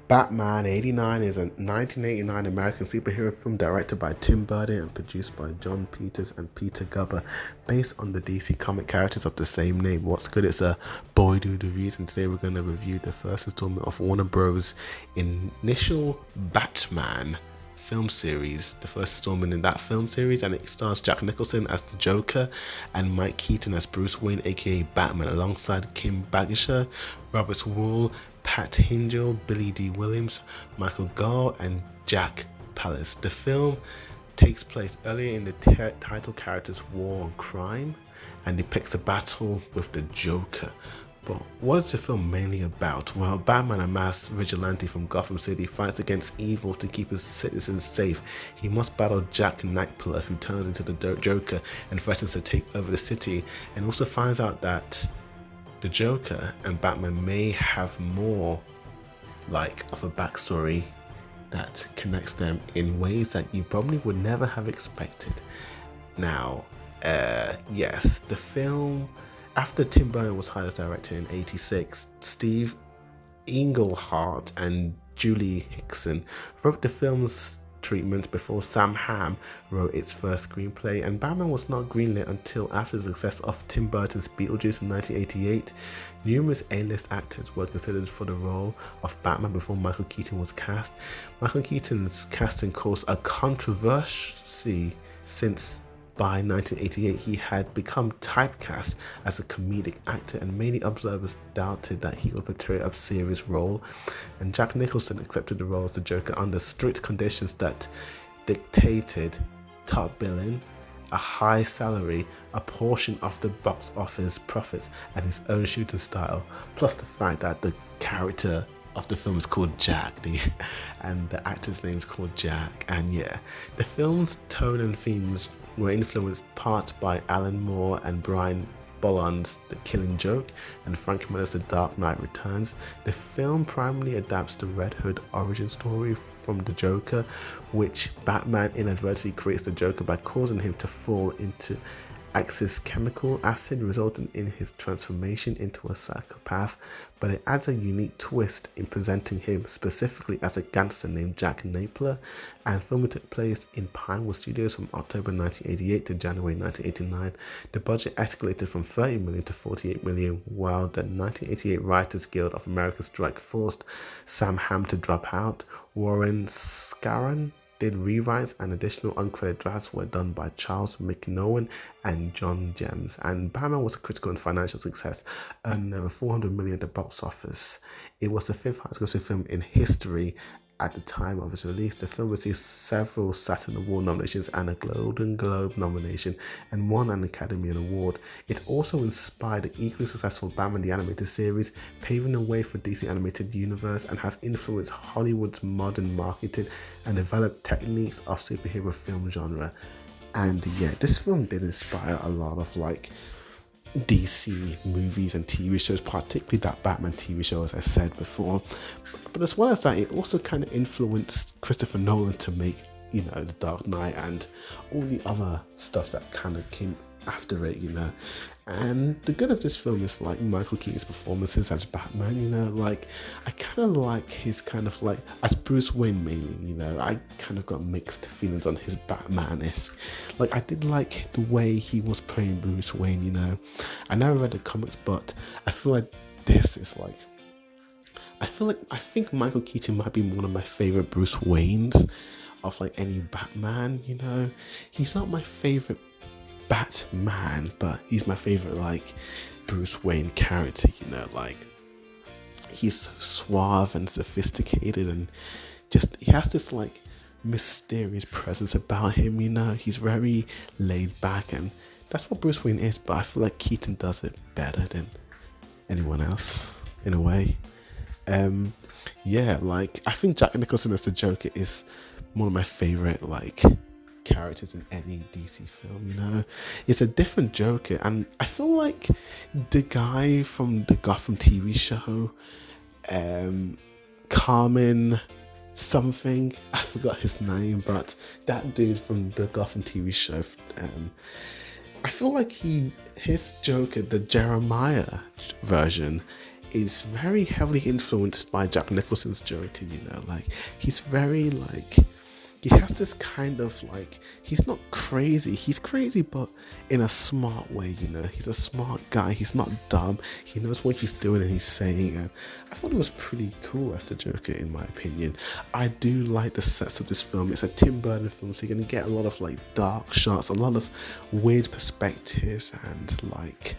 Batman 89 is a 1989 American superhero film directed by Tim Burton and produced by John Peters and Peter Gubber, based on the DC comic characters of the same name. What's good? It's a boy do the reason. Today we're going to review the first installment of Warner Bros. Initial Batman film series, the first installment in that film series, and it stars Jack Nicholson as the Joker and Mike Keaton as Bruce Wayne, aka Batman, alongside Kim Basinger, Robert Wuhl, Pat Hingle, Billy D. Williams, Michael Gough, and Jack Palance. The film takes place earlier in the title character's war on crime and depicts a battle with the Joker. But what is the film mainly about? Well, Batman, a masked vigilante from Gotham City, fights against evil to keep his citizens safe. He must battle Jack Napier, who turns into the Joker and threatens to take over the city, and also finds out that the Joker and Batman may have more of a backstory that connects them in ways that you probably would never have expected. Now, yes, the film, after Tim Burton was hired as director in '86, Steve Englehart and Julie Hickson wrote the film's treatment before Sam Hamm wrote its first screenplay, and Batman was not greenlit until after the success of Tim Burton's Beetlejuice in 1988. Numerous A-list actors were considered for the role of Batman before Michael Keaton was cast. Michael Keaton's casting caused a controversy since by 1988 he had become typecast as a comedic actor, and many observers doubted that he would portray a serious role. And Jack Nicholson accepted the role as the Joker under strict conditions that dictated top billing, a high salary, a portion of the box office profits, and his own shooting style, plus the fact that the character of the film is called Jack, and the actor's name is called Jack. And yeah, the film's tone and themes were influenced part by Alan Moore and Brian Bolland's The Killing Joke and Frank Miller's The Dark Knight Returns. The film primarily adapts the Red Hood origin story from the Joker, which Batman inadvertently creates the Joker by causing him to fall into Axis chemical acid, resulting in his transformation into a psychopath, but it adds a unique twist in presenting him specifically as a gangster named Jack Napier. And filming took place in Pinewood Studios from October 1988 to January 1989. The budget escalated from $30 million to $48 million, while the 1988 Writers Guild of America strike forced Sam Hamm to drop out. Warren Scarron did rewrites, and additional uncredited drafts were done by Charles McNolan and John James. And Batman was a critical and financial success, earning over $400 million at the box office. It was the fifth highest grossing film in history at the time of its release. The film received several Saturn Award nominations and a Golden Globe nomination, and won an Academy Award. It also inspired the equally successful Batman the Animated Series, paving the way for DC Animated Universe, and has influenced Hollywood's modern marketing and developed techniques of superhero film genre. And yeah, this film did inspire a lot of DC movies and TV shows, particularly that Batman TV show, as I said before. But as well as that, it also kind of influenced Christopher Nolan to make, The Dark Knight and all the other stuff that kind of came after it, And the good of this film is Michael Keaton's performances as Batman, I kind of like his as Bruce Wayne mainly, I kind of got mixed feelings on his Batman-esque. I did like the way he was playing Bruce Wayne, I never read the comics, but I feel like this is I think Michael Keaton might be one of my favorite Bruce Waynes of any Batman, He's not my favorite Batman, but he's my favorite Bruce Wayne character, he's so suave and sophisticated, and just he has this mysterious presence about him, he's very laid back, and that's what Bruce Wayne is, but I feel like Keaton does it better than anyone else in a way. I think Jack Nicholson as the Joker is one of my favorite characters in any DC film, It's a different Joker, and I feel like the guy from the Gotham TV show, Carmen something, I forgot his name, but that dude from the Gotham TV show, I feel like his Joker, the Jeremiah version, is very heavily influenced by Jack Nicholson's Joker, like he's very like, he has this kind of like, he's not crazy, he's crazy but in a smart way, he's a smart guy, he's not dumb, he knows what he's doing and he's saying, and I thought it was pretty cool as the Joker in my opinion. I do like the sets of this film. It's a Tim Burton film, so you're gonna get a lot of like dark shots, a lot of weird perspectives, and like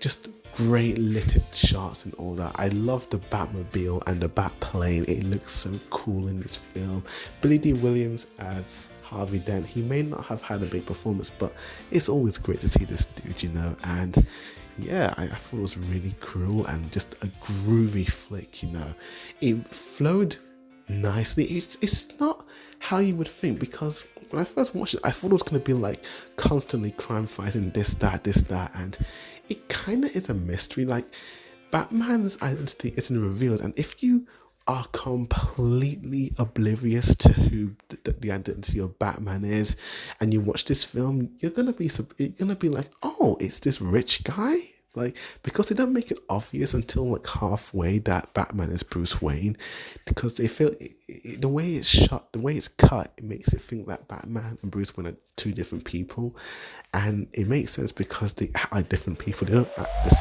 just great littered shots and all that. I love the Batmobile and the Batplane. It looks so cool in this film. Billy D. Williams as Harvey Dent, he may not have had a big performance, but it's always great to see this dude, and yeah, I thought it was really cool and just a groovy flick, It flowed nicely. It's not how you would think, because when I first watched it, I thought it was going to be like constantly crime fighting, this, that, and it kind of is a mystery. Like, Batman's identity isn't revealed, and if you are completely oblivious to who the identity of Batman is, and you watch this film, you're gonna be like, oh, it's this rich guy. Like, because they don't make it obvious until like halfway that Batman is Bruce Wayne, because they feel the way it's shot, the way it's cut, it makes it think that Batman and Bruce Wayne are two different people, and it makes sense because they act like different people. They don't act the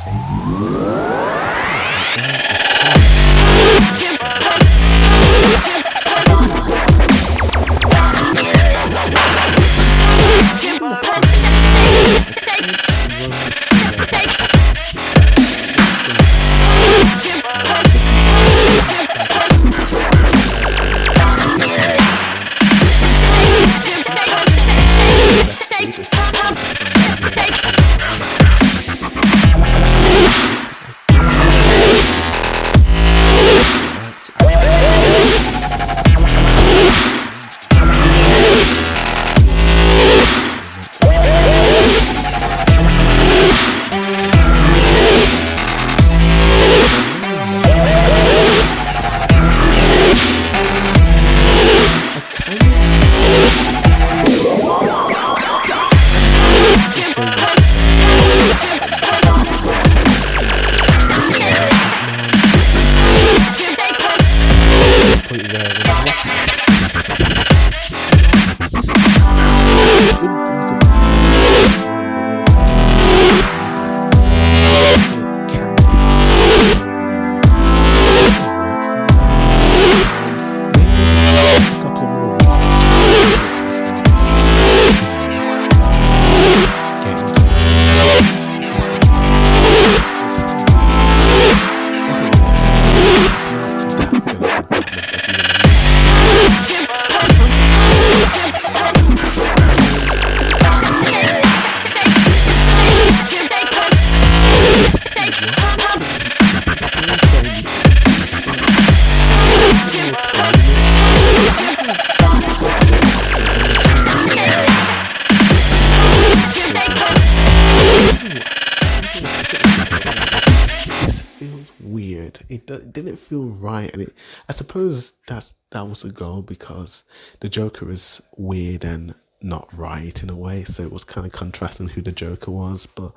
weird. It didn't feel right, and I suppose that was the goal, because the Joker is weird and not right in a way, so it was kind of contrasting who the Joker was. But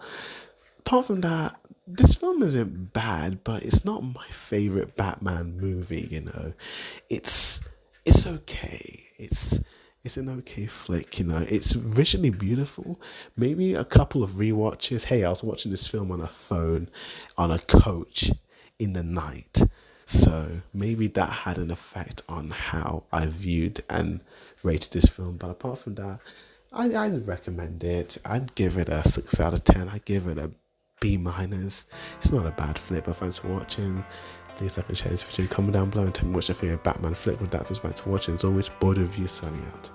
apart from that, this film isn't bad, but it's not my favorite Batman movie. It's okay. It's an okay flick, It's visually beautiful. Maybe a couple of rewatches. Hey, I was watching this film on a phone, on a coach in the night. So maybe that had an effect on how I viewed and rated this film. But apart from that, I'd recommend it. I'd give it a 6 out of 10. I'd give it a B-. It's not a bad flick, but thanks for watching. Please like and share this video, comment down below and tell me what's your favourite Batman flick. With that, thanks for watching. As always, Board Review signing out.